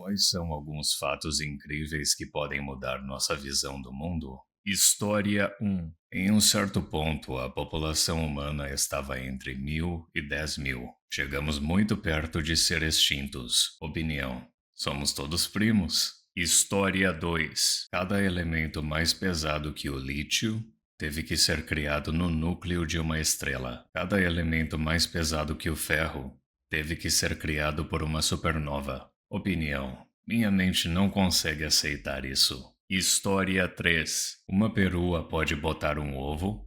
Quais são alguns fatos incríveis que podem mudar nossa visão do mundo? História 1. Em um certo ponto, a população humana estava entre 1000 e 10.000. Chegamos muito perto de ser extintos. Opinião: somos todos primos. História 2. Cada elemento mais pesado que o lítio teve que ser criado no núcleo de uma estrela. Cada elemento mais pesado que o ferro teve que ser criado por uma supernova. Opinião: minha mente não consegue aceitar isso. História 3. Uma perua pode botar um ovo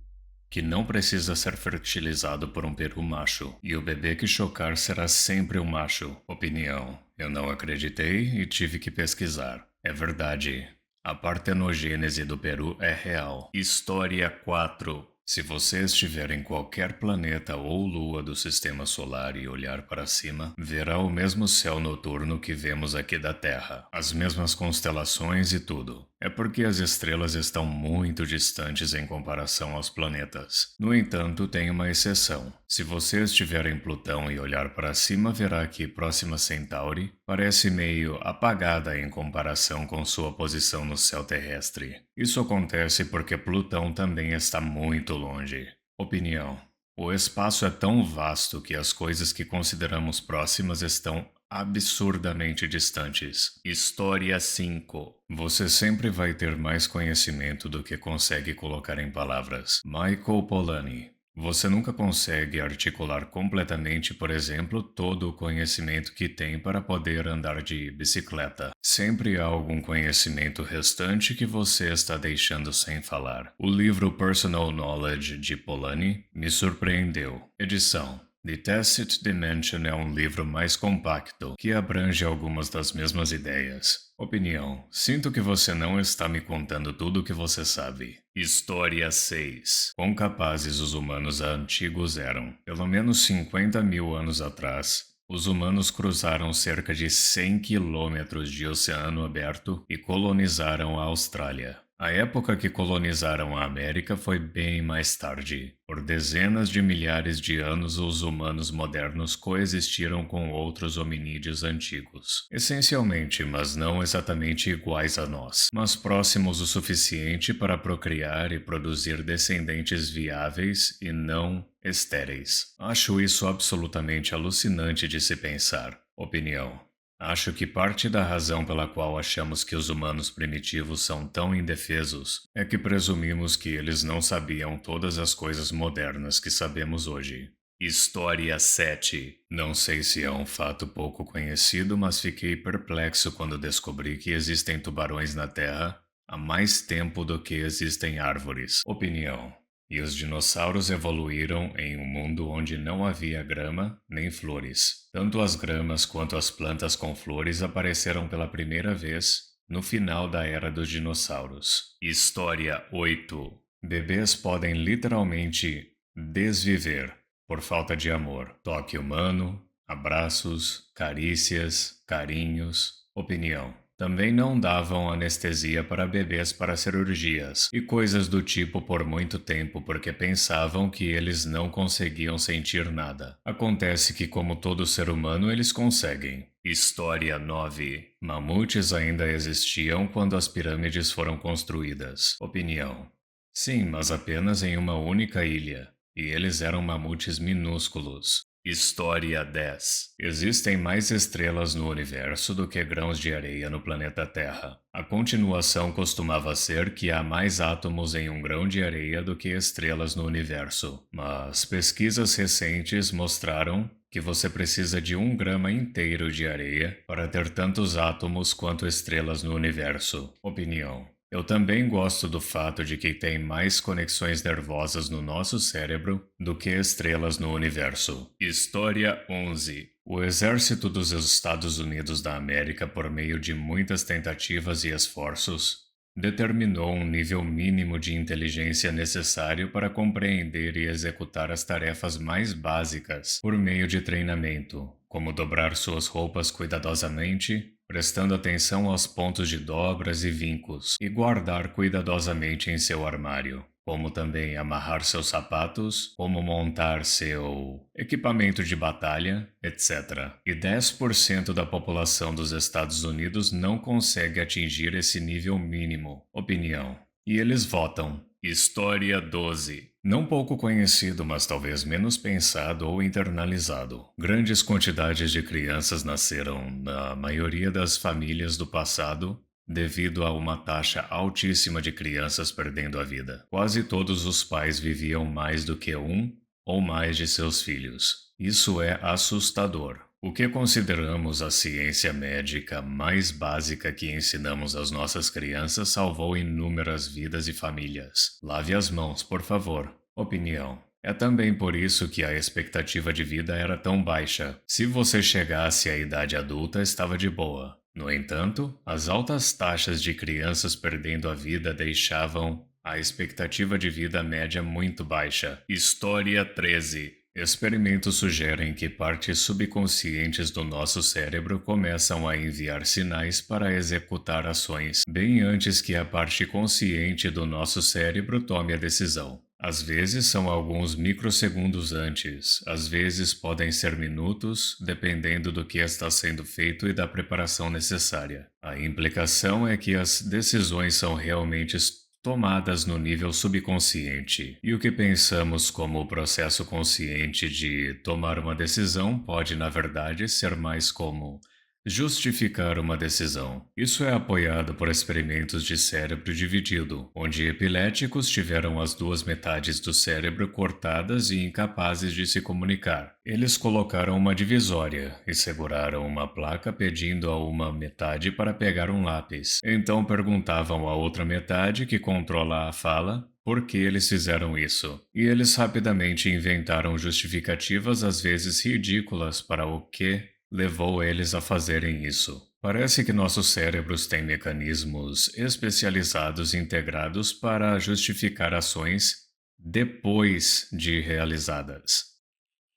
que não precisa ser fertilizado por um peru macho, e o bebê que chocar será sempre um macho. Opinião: eu não acreditei e tive que pesquisar. É verdade. A partenogênese do peru é real. História 4. Se você estiver em qualquer planeta ou lua do sistema solar e olhar para cima, verá o mesmo céu noturno que vemos aqui da Terra, as mesmas constelações e tudo. É porque as estrelas estão muito distantes em comparação aos planetas. No entanto, tem uma exceção. Se você estiver em Plutão e olhar para cima, verá que Próxima Centauri parece meio apagada em comparação com sua posição no céu terrestre. Isso acontece porque Plutão também está muito longe. Opinião: o espaço é tão vasto que as coisas que consideramos próximas estão absurdamente distantes. História 5. Você sempre vai ter mais conhecimento do que consegue colocar em palavras. Michael Polanyi. Você nunca consegue articular completamente, por exemplo, todo o conhecimento que tem para poder andar de bicicleta. Sempre há algum conhecimento restante que você está deixando sem falar. O livro Personal Knowledge de Polanyi me surpreendeu. Edição: The Tacit Dimension é um livro mais compacto, que abrange algumas das mesmas ideias. Opinião: sinto que você não está me contando tudo o que você sabe. História 6. Quão capazes os humanos antigos eram. Pelo menos 50.000 anos atrás, os humanos cruzaram cerca de 100 quilômetros de oceano aberto e colonizaram a Austrália. A época que colonizaram a América foi bem mais tarde. Por dezenas de milhares de anos, os humanos modernos coexistiram com outros hominídeos antigos. Essencialmente, mas não exatamente iguais a nós, mas próximos o suficiente para procriar e produzir descendentes viáveis e não estéreis. Acho isso absolutamente alucinante de se pensar. Opinião: acho que parte da razão pela qual achamos que os humanos primitivos são tão indefesos é que presumimos que eles não sabiam todas as coisas modernas que sabemos hoje. História 7. Não sei se é um fato pouco conhecido, mas fiquei perplexo quando descobri que existem tubarões na Terra há mais tempo do que existem árvores. Opinião: e os dinossauros evoluíram em um mundo onde não havia grama nem flores. Tanto as gramas quanto as plantas com flores apareceram pela primeira vez no final da era dos dinossauros. História 8. Bebês podem literalmente desviver por falta de amor. Toque humano, abraços, carícias, carinhos. Opinião: também não davam anestesia para bebês para cirurgias e coisas do tipo por muito tempo porque pensavam que eles não conseguiam sentir nada. Acontece que, como todo ser humano, eles conseguem. História 9. Mamutes ainda existiam quando as pirâmides foram construídas. Opinião: sim, mas apenas em uma única ilha. E eles eram mamutes minúsculos. História 10. Existem mais estrelas no universo do que grãos de areia no planeta Terra. A continuação costumava ser que há mais átomos em um grão de areia do que estrelas no universo. Mas pesquisas recentes mostraram que você precisa de 1 grama inteiro de areia para ter tantos átomos quanto estrelas no universo. Opinião: eu também gosto do fato de que tem mais conexões nervosas no nosso cérebro do que estrelas no universo. História 11. O exército dos Estados Unidos da América, por meio de muitas tentativas e esforços, determinou um nível mínimo de inteligência necessário para compreender e executar as tarefas mais básicas por meio de treinamento, como dobrar suas roupas cuidadosamente, prestando atenção aos pontos de dobras e vincos, e guardar cuidadosamente em seu armário. como também amarrar seus sapatos, como montar seu equipamento de batalha, etc. E 10% da população dos Estados Unidos não consegue atingir esse nível mínimo. Opinião. E eles votam. História 12. Não pouco conhecido, mas talvez menos pensado ou internalizado. Grandes quantidades de crianças nasceram na maioria das famílias do passado devido a uma taxa altíssima de crianças perdendo a vida. Quase todos os pais viviam mais do que um ou mais de seus filhos. Isso é assustador. O que consideramos a ciência médica mais básica que ensinamos às nossas crianças salvou inúmeras vidas e famílias. Lave as mãos, por favor. Opinião. É também por isso que a expectativa de vida era tão baixa. Se você chegasse à idade adulta, estava de boa. No entanto, as altas taxas de crianças perdendo a vida deixavam a expectativa de vida média muito baixa. História 13. Experimentos sugerem que partes subconscientes do nosso cérebro começam a enviar sinais para executar ações, bem antes que a parte consciente do nosso cérebro tome a decisão. Às vezes são alguns microsegundos antes, às vezes podem ser minutos, dependendo do que está sendo feito e da preparação necessária. A implicação é que as decisões são realmente tomadas no nível subconsciente, e o que pensamos como o processo consciente de tomar uma decisão pode, na verdade, ser mais como justificar uma decisão. Isso é apoiado por experimentos de cérebro dividido, onde epiléticos tiveram as duas metades do cérebro cortadas e incapazes de se comunicar. Eles colocaram uma divisória e seguraram uma placa pedindo a uma metade para pegar um lápis. Então perguntavam à outra metade, que controla a fala, por que eles fizeram isso. E eles rapidamente inventaram justificativas às vezes ridículas para o que levou eles a fazerem isso. Parece que nossos cérebros têm mecanismos especializados integrados para justificar ações depois de realizadas.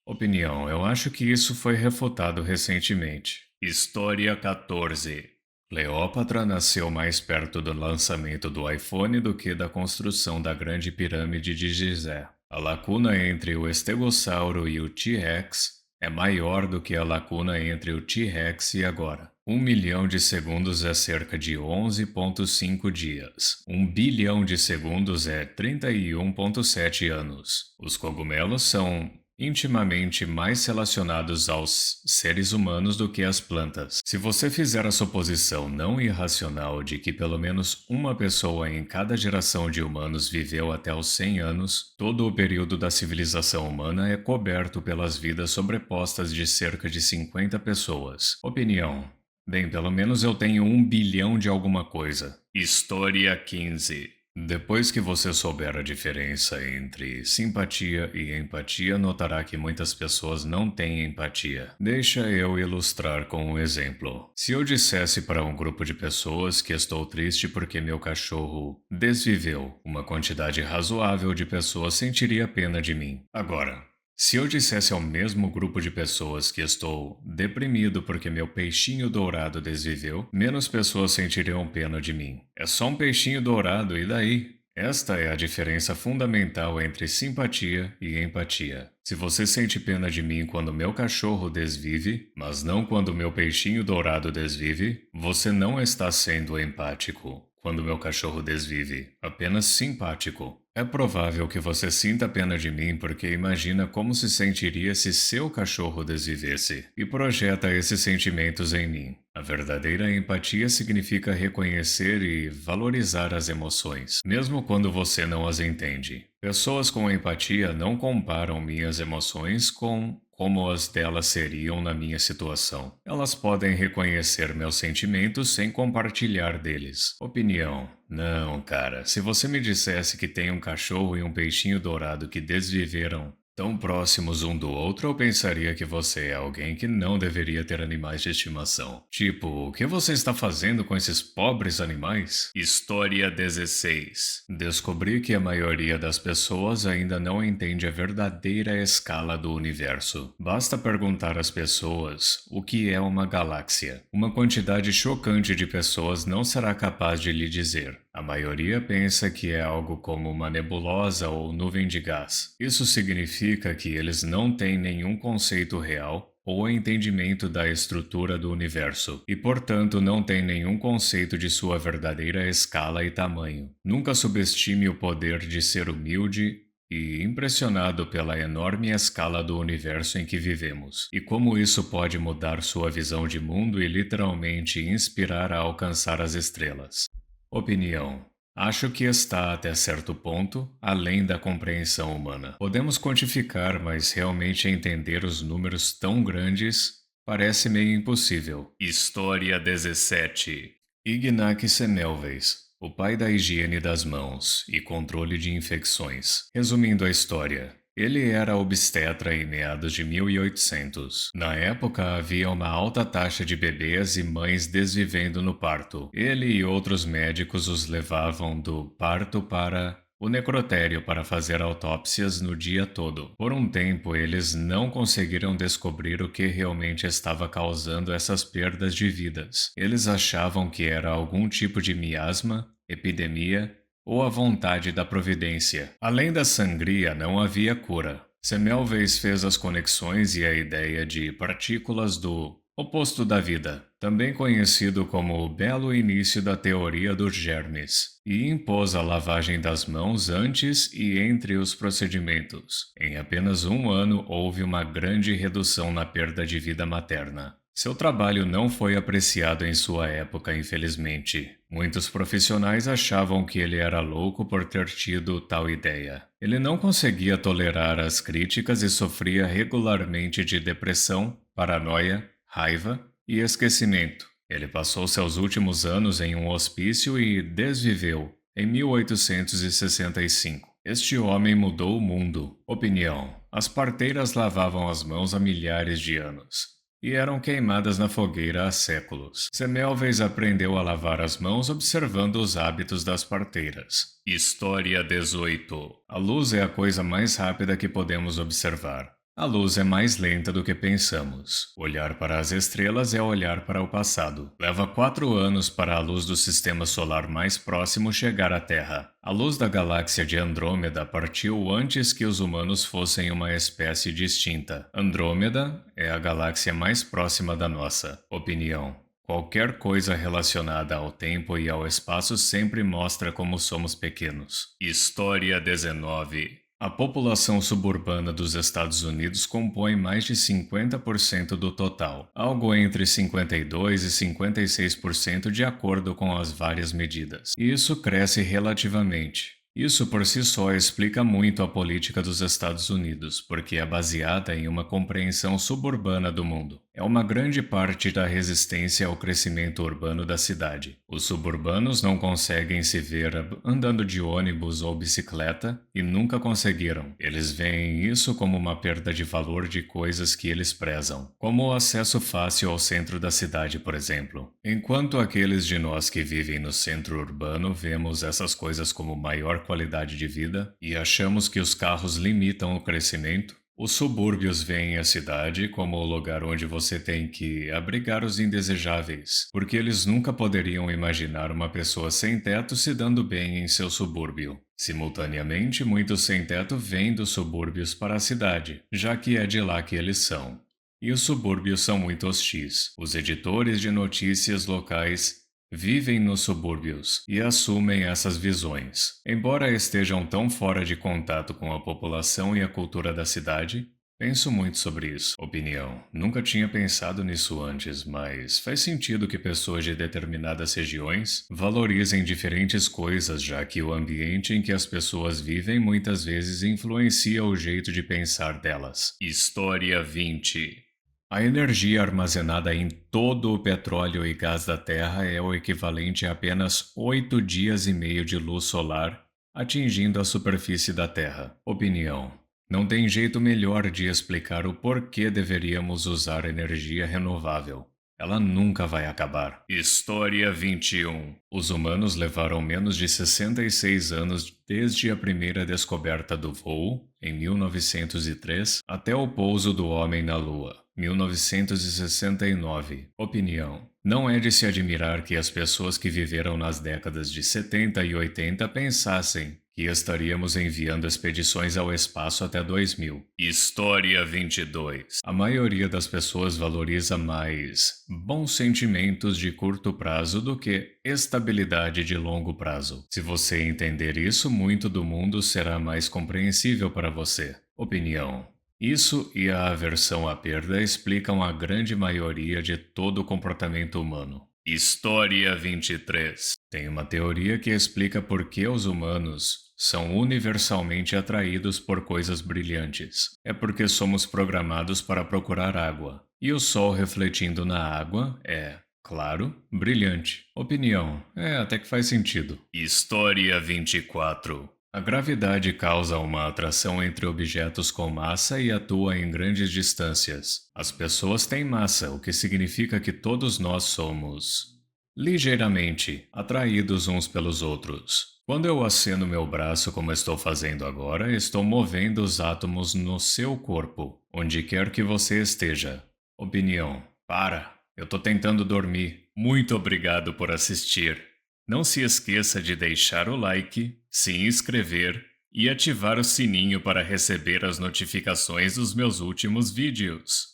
Opinião. Eu acho que isso foi refutado recentemente. História 14. Cleópatra nasceu mais perto do lançamento do iPhone do que da construção da Grande Pirâmide de Gizé. A lacuna entre o estegossauro e o T-Rex é maior do que a lacuna entre o T-Rex e agora. 1 milhão de segundos é cerca de 11,5 dias. 1 bilhão de segundos é 31,7 anos. Os cogumelos são intimamente mais relacionados aos seres humanos do que às plantas. Se você fizer a suposição não irracional de que pelo menos uma pessoa em cada geração de humanos viveu até os 100 anos, todo o período da civilização humana é coberto pelas vidas sobrepostas de cerca de 50 pessoas. Opinião. Bem, pelo menos eu tenho 1 bilhão de alguma coisa. História 15. Depois que você souber a diferença entre simpatia e empatia, notará que muitas pessoas não têm empatia. Deixa eu ilustrar com um exemplo. Se eu dissesse para um grupo de pessoas que estou triste porque meu cachorro desviveu, uma quantidade razoável de pessoas sentiria pena de mim. Agora, se eu dissesse ao mesmo grupo de pessoas que estou deprimido porque meu peixinho dourado desviveu, menos pessoas sentiriam pena de mim. É só um peixinho dourado, e daí? Esta é a diferença fundamental entre simpatia e empatia. Se você sente pena de mim quando meu cachorro desvive, mas não quando meu peixinho dourado desvive, você não está sendo empático. Quando meu cachorro desvive, apenas simpático. É provável que você sinta pena de mim porque imagina como se sentiria se seu cachorro desvivesse e projeta esses sentimentos em mim. A verdadeira empatia significa reconhecer e valorizar as emoções, mesmo quando você não as entende. Pessoas com empatia não comparam minhas emoções com como as delas seriam na minha situação. Elas podem reconhecer meus sentimentos sem compartilhar deles. Opinião. Não, cara, se você me dissesse que tem um cachorro e um peixinho dourado que desviveram tão próximos um do outro, eu pensaria que você é alguém que não deveria ter animais de estimação. Tipo, o que você está fazendo com esses pobres animais? História 16. Descobri que a maioria das pessoas ainda não entende a verdadeira escala do universo. Basta perguntar às pessoas o que é uma galáxia. Uma quantidade chocante de pessoas não será capaz de lhe dizer. A maioria pensa que é algo como uma nebulosa ou nuvem de gás. Isso significa que eles não têm nenhum conceito real ou entendimento da estrutura do universo, e portanto não têm nenhum conceito de sua verdadeira escala e tamanho. Nunca subestime o poder de ser humilde e impressionado pela enorme escala do universo em que vivemos, e como isso pode mudar sua visão de mundo e literalmente inspirar a alcançar as estrelas. Opinião. Acho que está, até certo ponto, além da compreensão humana. Podemos quantificar, mas realmente entender os números tão grandes parece meio impossível. História 17. Ignác Semmelweis, o pai da higiene das mãos e controle de infecções. Resumindo a história, ele era obstetra em meados de 1800. Na época, havia uma alta taxa de bebês e mães desvivendo no parto. Ele e outros médicos os levavam do parto para o necrotério para fazer autópsias no dia todo. Por um tempo, eles não conseguiram descobrir o que realmente estava causando essas perdas de vidas. Eles achavam que era algum tipo de miasma, epidemia ou a vontade da providência. Além da sangria, não havia cura. Semmelweis fez as conexões e a ideia de partículas do oposto da vida, também conhecido como o belo início da teoria dos germes, e impôs a lavagem das mãos antes e entre os procedimentos. Em apenas um ano, houve uma grande redução na perda de vida materna. Seu trabalho não foi apreciado em sua época, infelizmente. Muitos profissionais achavam que ele era louco por ter tido tal ideia. Ele não conseguia tolerar as críticas e sofria regularmente de depressão, paranoia, raiva e esquecimento. Ele passou seus últimos anos em um hospício e desviveu em 1865. Este homem mudou o mundo. Opinião: as parteiras lavavam as mãos há milhares de anos e eram queimadas na fogueira há séculos. Semmelweis aprendeu a lavar as mãos observando os hábitos das parteiras. História 18. A luz é a coisa mais rápida que podemos observar. A luz é mais lenta do que pensamos. Olhar para as estrelas é olhar para o passado. Leva 4 anos para a luz do sistema solar mais próximo chegar à Terra. A luz da galáxia de Andrômeda partiu antes que os humanos fossem uma espécie distinta. Andrômeda é a galáxia mais próxima da nossa. Opinião: qualquer coisa relacionada ao tempo e ao espaço sempre mostra como somos pequenos. História 19. A população suburbana dos Estados Unidos compõe mais de 50% do total, algo entre 52% e 56% de acordo com as várias medidas. E isso cresce relativamente. Isso por si só explica muito a política dos Estados Unidos, porque é baseada em uma compreensão suburbana do mundo. É uma grande parte da resistência ao crescimento urbano da cidade. Os suburbanos não conseguem se ver andando de ônibus ou bicicleta e nunca conseguiram. Eles veem isso como uma perda de valor de coisas que eles prezam, como o acesso fácil ao centro da cidade, por exemplo. Enquanto aqueles de nós que vivem no centro urbano vemos essas coisas como maior qualidade de vida e achamos que os carros limitam o crescimento, os subúrbios veem a cidade como o lugar onde você tem que abrigar os indesejáveis, porque eles nunca poderiam imaginar uma pessoa sem teto se dando bem em seu subúrbio. Simultaneamente, muitos sem teto vêm dos subúrbios para a cidade, já que é de lá que eles são. E os subúrbios são muito hostis. Os editores de notícias locais vivem nos subúrbios e assumem essas visões. Embora estejam tão fora de contato com a população e a cultura da cidade, penso muito sobre isso. Opinião: nunca tinha pensado nisso antes, mas faz sentido que pessoas de determinadas regiões valorizem diferentes coisas, já que o ambiente em que as pessoas vivem muitas vezes influencia o jeito de pensar delas. História 20. A energia armazenada em todo o petróleo e gás da Terra é o equivalente a apenas 8 dias e meio de luz solar atingindo a superfície da Terra. Opinião: não tem jeito melhor de explicar o porquê deveríamos usar energia renovável. Ela nunca vai acabar. História 21. Os humanos levaram menos de 66 anos desde a primeira descoberta do voo, em 1903, até o pouso do homem na Lua, 1969. Opinião: Não é de se admirar que as pessoas que viveram nas décadas de 70 e 80 pensassem que estaríamos enviando expedições ao espaço até 2000. História 22. A maioria das pessoas valoriza mais bons sentimentos de curto prazo do que estabilidade de longo prazo. Se você entender isso, muito do mundo será mais compreensível para você. Opinião. Isso e a aversão à perda explicam a grande maioria de todo o comportamento humano. História 23. Tem uma teoria que explica por que os humanos são universalmente atraídos por coisas brilhantes. É porque somos programados para procurar água. E o sol refletindo na água é, claro, brilhante. Opinião. Até que faz sentido. História 24. A gravidade causa uma atração entre objetos com massa e atua em grandes distâncias. As pessoas têm massa, o que significa que todos nós somos ligeiramente atraídos uns pelos outros. Quando eu aceno meu braço como estou fazendo agora, estou movendo os átomos no seu corpo, onde quer que você esteja. Opinião. Para, eu tô tentando dormir. Muito obrigado por assistir. Não se esqueça de deixar o like, se inscrever e ativar o sininho para receber as notificações dos meus últimos vídeos.